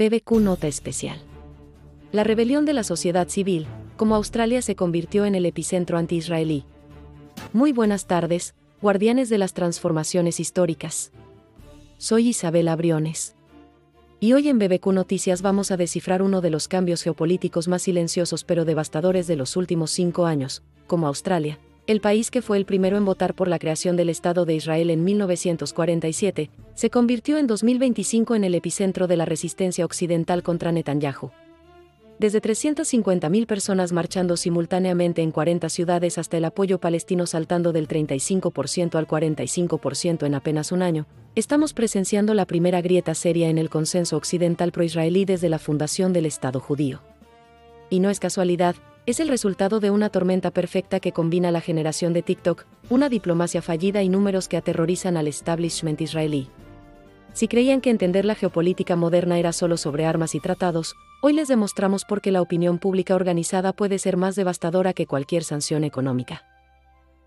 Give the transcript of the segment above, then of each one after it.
BBQ Nota Especial. La rebelión de la sociedad civil, como Australia se convirtió en el epicentro anti-israelí. Muy buenas tardes, guardianes de las transformaciones históricas. Soy Isabela Briones. Y hoy en BBQ Noticias vamos a descifrar uno de los cambios geopolíticos más silenciosos pero devastadores de los últimos 5 años, como Australia, el país que fue el primero en votar por la creación del Estado de Israel en 1947, se convirtió en 2025 en el epicentro de la resistencia occidental contra Netanyahu. Desde 350.000 personas marchando simultáneamente en 40 ciudades hasta el apoyo palestino saltando del 35% al 45% en apenas un año, estamos presenciando la primera grieta seria en el consenso occidental pro-israelí desde la fundación del Estado judío. Y no es casualidad, es el resultado de una tormenta perfecta que combina la generación de TikTok, una diplomacia fallida y números que aterrorizan al establishment israelí. Si creían que entender la geopolítica moderna era solo sobre armas y tratados, hoy les demostramos por qué la opinión pública organizada puede ser más devastadora que cualquier sanción económica.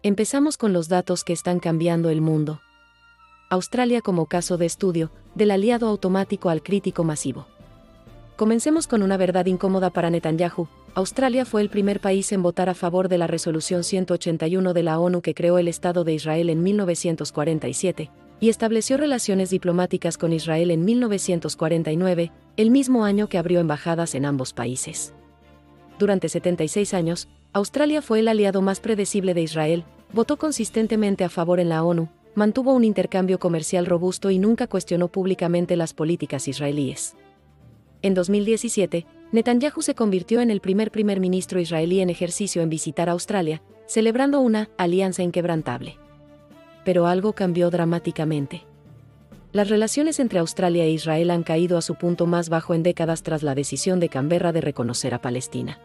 Empezamos con los datos que están cambiando el mundo. Australia como caso de estudio, del aliado automático al crítico masivo. Comencemos con una verdad incómoda para Netanyahu. Australia fue el primer país en votar a favor de la Resolución 181 de la ONU que creó el Estado de Israel en 1947, y estableció relaciones diplomáticas con Israel en 1949, el mismo año que abrió embajadas en ambos países. Durante 76 años, Australia fue el aliado más predecible de Israel, votó consistentemente a favor en la ONU, mantuvo un intercambio comercial robusto y nunca cuestionó públicamente las políticas israelíes. En 2017, Netanyahu se convirtió en el primer ministro israelí en ejercicio en visitar Australia, celebrando una alianza inquebrantable. Pero algo cambió dramáticamente. Las relaciones entre Australia e Israel han caído a su punto más bajo en décadas tras la decisión de Canberra de reconocer a Palestina.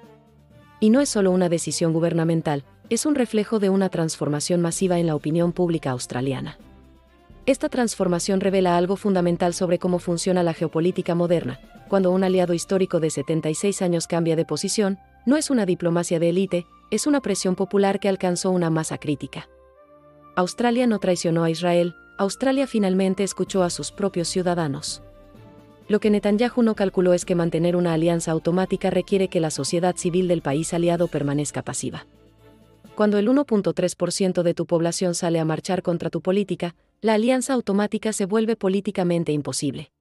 Y no es solo una decisión gubernamental, es un reflejo de una transformación masiva en la opinión pública australiana. Esta transformación revela algo fundamental sobre cómo funciona la geopolítica moderna. Cuando un aliado histórico de 76 años cambia de posición, no es una diplomacia de élite, es una presión popular que alcanzó una masa crítica. Australia no traicionó a Israel, Australia finalmente escuchó a sus propios ciudadanos. Lo que Netanyahu no calculó es que mantener una alianza automática requiere que la sociedad civil del país aliado permanezca pasiva. Cuando el 1.3% de tu población sale a marchar contra tu política, la alianza automática se vuelve políticamente imposible.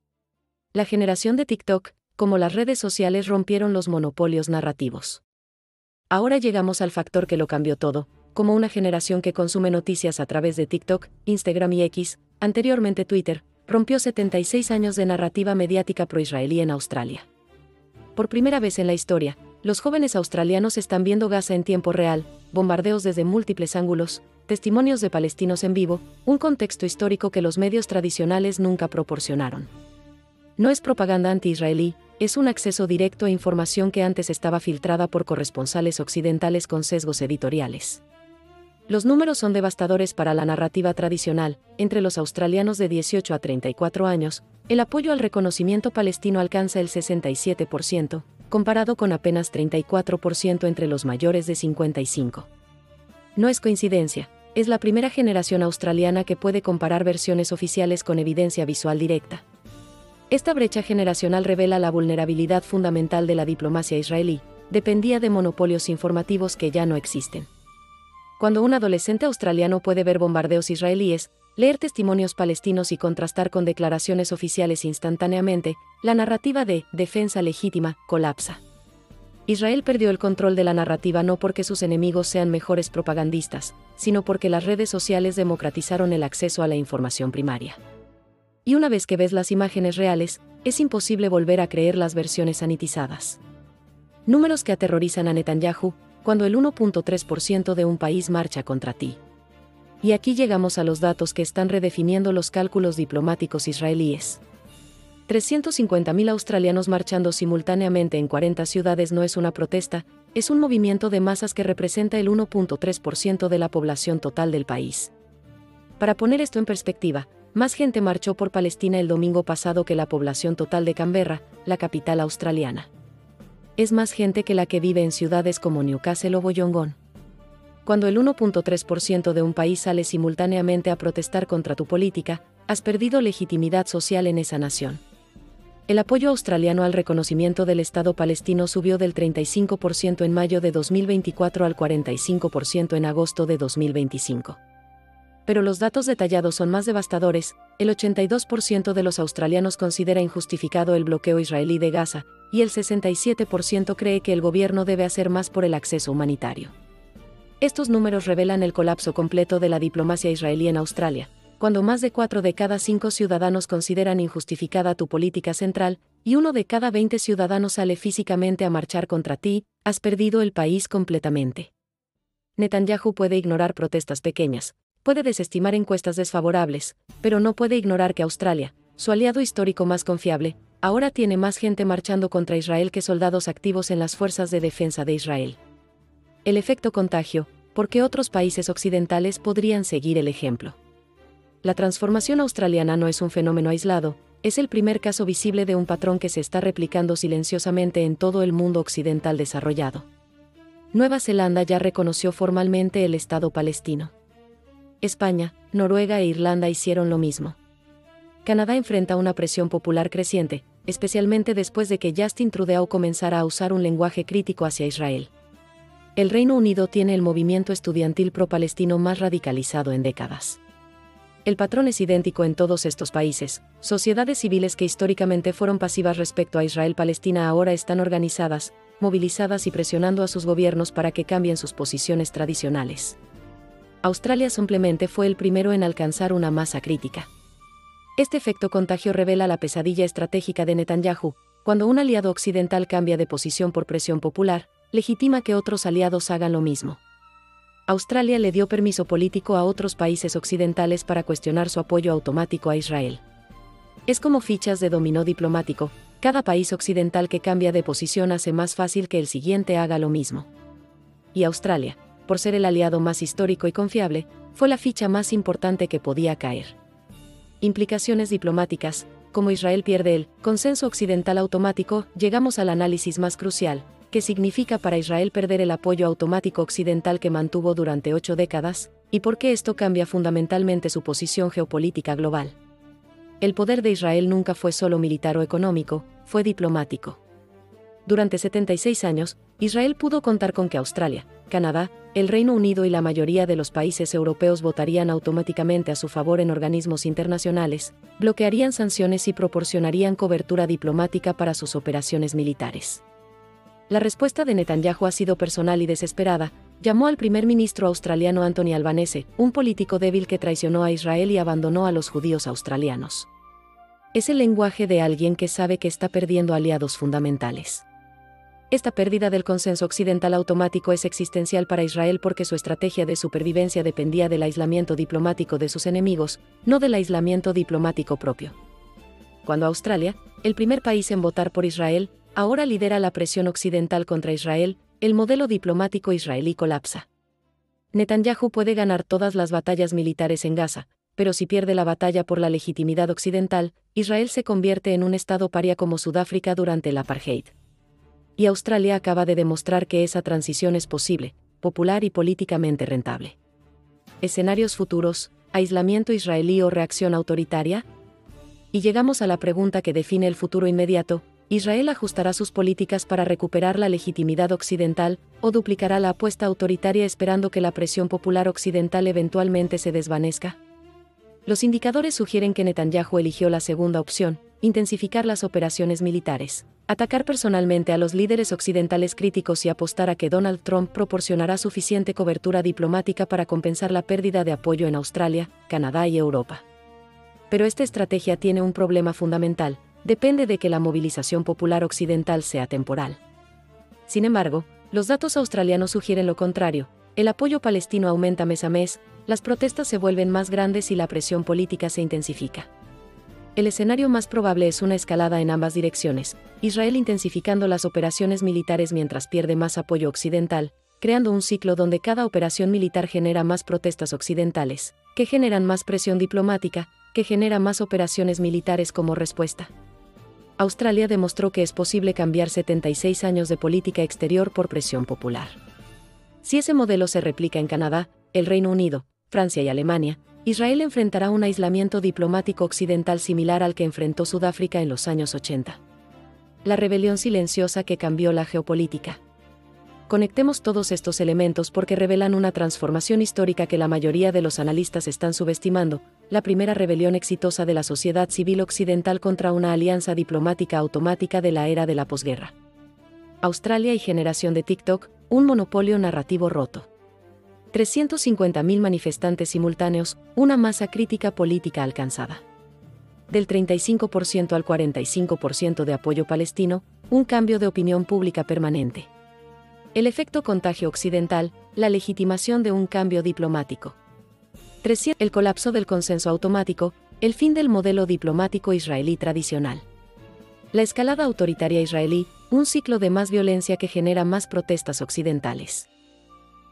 La generación de TikTok, como las redes sociales, rompieron los monopolios narrativos. Ahora llegamos al factor que lo cambió todo, como una generación que consume noticias a través de TikTok, Instagram y X, anteriormente Twitter, rompió 76 años de narrativa mediática pro-israelí en Australia. Por primera vez en la historia, los jóvenes australianos están viendo Gaza en tiempo real, bombardeos desde múltiples ángulos, testimonios de palestinos en vivo, un contexto histórico que los medios tradicionales nunca proporcionaron. No es propaganda anti-israelí, es un acceso directo a información que antes estaba filtrada por corresponsales occidentales con sesgos editoriales. Los números son devastadores para la narrativa tradicional. Entre los australianos de 18 a 34 años, el apoyo al reconocimiento palestino alcanza el 67%, comparado con apenas 34% entre los mayores de 55. No es coincidencia, es la primera generación australiana que puede comparar versiones oficiales con evidencia visual directa. Esta brecha generacional revela la vulnerabilidad fundamental de la diplomacia israelí, dependía de monopolios informativos que ya no existen. Cuando un adolescente australiano puede ver bombardeos israelíes, leer testimonios palestinos y contrastar con declaraciones oficiales instantáneamente, la narrativa de defensa legítima colapsa. Israel perdió el control de la narrativa no porque sus enemigos sean mejores propagandistas, sino porque las redes sociales democratizaron el acceso a la información primaria. Y una vez que ves las imágenes reales, es imposible volver a creer las versiones sanitizadas. Números que aterrorizan a Netanyahu, cuando el 1.3% de un país marcha contra ti. Y aquí llegamos a los datos que están redefiniendo los cálculos diplomáticos israelíes. 350.000 australianos marchando simultáneamente en 40 ciudades no es una protesta, es un movimiento de masas que representa el 1.3% de la población total del país. Para poner esto en perspectiva, más gente marchó por Palestina el domingo pasado que la población total de Canberra, la capital australiana. Es más gente que la que vive en ciudades como Newcastle o Wollongong. Cuando el 1.3% de un país sale simultáneamente a protestar contra tu política, has perdido legitimidad social en esa nación. El apoyo australiano al reconocimiento del Estado palestino subió del 35% en mayo de 2024 al 45% en agosto de 2025. Pero los datos detallados son más devastadores. El 82% de los australianos considera injustificado el bloqueo israelí de Gaza, y el 67% cree que el gobierno debe hacer más por el acceso humanitario. Estos números revelan el colapso completo de la diplomacia israelí en Australia, cuando más de 4 de cada 5 ciudadanos consideran injustificada tu política central, y 1 de cada 20 ciudadanos sale físicamente a marchar contra ti, has perdido el país completamente. Netanyahu puede ignorar protestas pequeñas, puede desestimar encuestas desfavorables, pero no puede ignorar que Australia, su aliado histórico más confiable, ahora tiene más gente marchando contra Israel que soldados activos en las fuerzas de defensa de Israel. El efecto contagio, porque otros países occidentales podrían seguir el ejemplo. La transformación australiana no es un fenómeno aislado, es el primer caso visible de un patrón que se está replicando silenciosamente en todo el mundo occidental desarrollado. Nueva Zelanda ya reconoció formalmente el Estado palestino. España, Noruega e Irlanda hicieron lo mismo. Canadá enfrenta una presión popular creciente, especialmente después de que Justin Trudeau comenzara a usar un lenguaje crítico hacia Israel. El Reino Unido tiene el movimiento estudiantil pro-palestino más radicalizado en décadas. El patrón es idéntico en todos estos países. Sociedades civiles que históricamente fueron pasivas respecto a Israel-Palestina ahora están organizadas, movilizadas y presionando a sus gobiernos para que cambien sus posiciones tradicionales. Australia simplemente fue el primero en alcanzar una masa crítica. Este efecto contagio revela la pesadilla estratégica de Netanyahu. Cuando un aliado occidental cambia de posición por presión popular, legitima que otros aliados hagan lo mismo. Australia le dio permiso político a otros países occidentales para cuestionar su apoyo automático a Israel. Es como fichas de dominó diplomático, cada país occidental que cambia de posición hace más fácil que el siguiente haga lo mismo. Y Australia, por ser el aliado más histórico y confiable, fue la ficha más importante que podía caer. Implicaciones diplomáticas. Como Israel pierde el consenso occidental automático, llegamos al análisis más crucial. ¿Qué significa para Israel perder el apoyo automático occidental que mantuvo durante 8 décadas? ¿Y por qué esto cambia fundamentalmente su posición geopolítica global? El poder de Israel nunca fue solo militar o económico, fue diplomático. Durante 76 años, Israel pudo contar con que Australia, Canadá, el Reino Unido y la mayoría de los países europeos votarían automáticamente a su favor en organismos internacionales, bloquearían sanciones y proporcionarían cobertura diplomática para sus operaciones militares. La respuesta de Netanyahu ha sido personal y desesperada. Llamó al primer ministro australiano Anthony Albanese, un político débil que traicionó a Israel y abandonó a los judíos australianos. Es el lenguaje de alguien que sabe que está perdiendo aliados fundamentales. Esta pérdida del consenso occidental automático es existencial para Israel porque su estrategia de supervivencia dependía del aislamiento diplomático de sus enemigos, no del aislamiento diplomático propio. Cuando Australia, el primer país en votar por Israel, ahora lidera la presión occidental contra Israel, el modelo diplomático israelí colapsa. Netanyahu puede ganar todas las batallas militares en Gaza, pero si pierde la batalla por la legitimidad occidental, Israel se convierte en un estado paria como Sudáfrica durante el apartheid. Y Australia acaba de demostrar que esa transición es posible, popular y políticamente rentable. Escenarios futuros, aislamiento israelí o reacción autoritaria. Y llegamos a la pregunta que define el futuro inmediato. ¿Israel ajustará sus políticas para recuperar la legitimidad occidental, o duplicará la apuesta autoritaria esperando que la presión popular occidental eventualmente se desvanezca? Los indicadores sugieren que Netanyahu eligió la segunda opción, intensificar las operaciones militares, atacar personalmente a los líderes occidentales críticos y apostar a que Donald Trump proporcionará suficiente cobertura diplomática para compensar la pérdida de apoyo en Australia, Canadá y Europa. Pero esta estrategia tiene un problema fundamental. Depende de que la movilización popular occidental sea temporal. Sin embargo, los datos australianos sugieren lo contrario. El apoyo palestino aumenta mes a mes, las protestas se vuelven más grandes y la presión política se intensifica. El escenario más probable es una escalada en ambas direcciones, Israel intensificando las operaciones militares mientras pierde más apoyo occidental, creando un ciclo donde cada operación militar genera más protestas occidentales, que generan más presión diplomática, que genera más operaciones militares como respuesta. Australia demostró que es posible cambiar 76 años de política exterior por presión popular. Si ese modelo se replica en Canadá, el Reino Unido, Francia y Alemania, Israel enfrentará un aislamiento diplomático occidental similar al que enfrentó Sudáfrica en los años 80. La rebelión silenciosa que cambió la geopolítica. Conectemos todos estos elementos porque revelan una transformación histórica que la mayoría de los analistas están subestimando, la primera rebelión exitosa de la sociedad civil occidental contra una alianza diplomática automática de la era de la posguerra. Australia y generación de TikTok, un monopolio narrativo roto. 350.000 manifestantes simultáneos, una masa crítica política alcanzada. Del 35% al 45% de apoyo palestino, un cambio de opinión pública permanente. El efecto contagio occidental, la legitimación de un cambio diplomático. El colapso del consenso automático, el fin del modelo diplomático israelí tradicional. La escalada autoritaria israelí, un ciclo de más violencia que genera más protestas occidentales.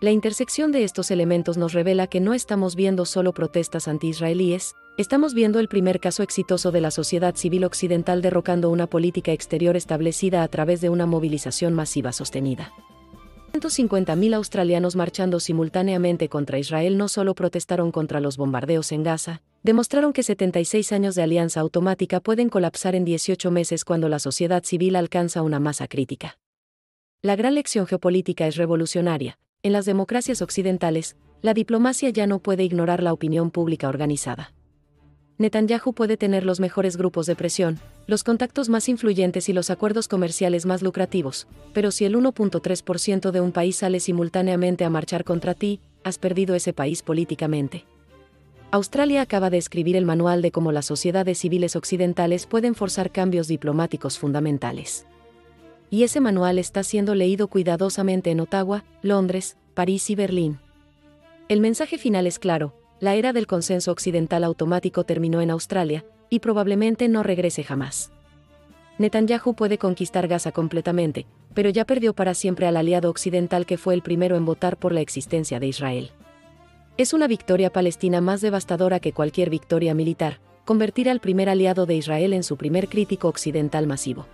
La intersección de estos elementos nos revela que no estamos viendo solo protestas anti-israelíes, estamos viendo el primer caso exitoso de la sociedad civil occidental derrocando una política exterior establecida a través de una movilización masiva sostenida. 150.000 australianos marchando simultáneamente contra Israel no solo protestaron contra los bombardeos en Gaza, demostraron que 76 años de alianza automática pueden colapsar en 18 meses cuando la sociedad civil alcanza una masa crítica. La gran lección geopolítica es revolucionaria. En las democracias occidentales, la diplomacia ya no puede ignorar la opinión pública organizada. Netanyahu puede tener los mejores grupos de presión, los contactos más influyentes y los acuerdos comerciales más lucrativos, pero si el 1.3% de un país sale simultáneamente a marchar contra ti, has perdido ese país políticamente. Australia acaba de escribir el manual de cómo las sociedades civiles occidentales pueden forzar cambios diplomáticos fundamentales. Y ese manual está siendo leído cuidadosamente en Ottawa, Londres, París y Berlín. El mensaje final es claro. La era del consenso occidental automático terminó en Australia, y probablemente no regrese jamás. Netanyahu puede conquistar Gaza completamente, pero ya perdió para siempre al aliado occidental que fue el primero en votar por la existencia de Israel. Es una victoria palestina más devastadora que cualquier victoria militar, convertir al primer aliado de Israel en su primer crítico occidental masivo.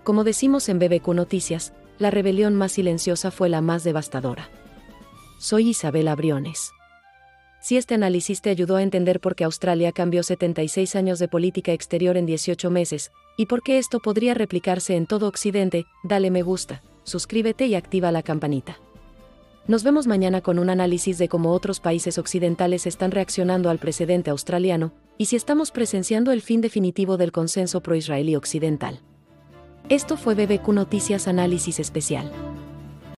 Como decimos en BBQ Noticias, la rebelión más silenciosa fue la más devastadora. Soy Isabela Briones. Si este análisis te ayudó a entender por qué Australia cambió 76 años de política exterior en 18 meses, y por qué esto podría replicarse en todo Occidente, dale me gusta, suscríbete y activa la campanita. Nos vemos mañana con un análisis de cómo otros países occidentales están reaccionando al precedente australiano, y si estamos presenciando el fin definitivo del consenso pro-israelí occidental. Esto fue BBQ Noticias Análisis Especial.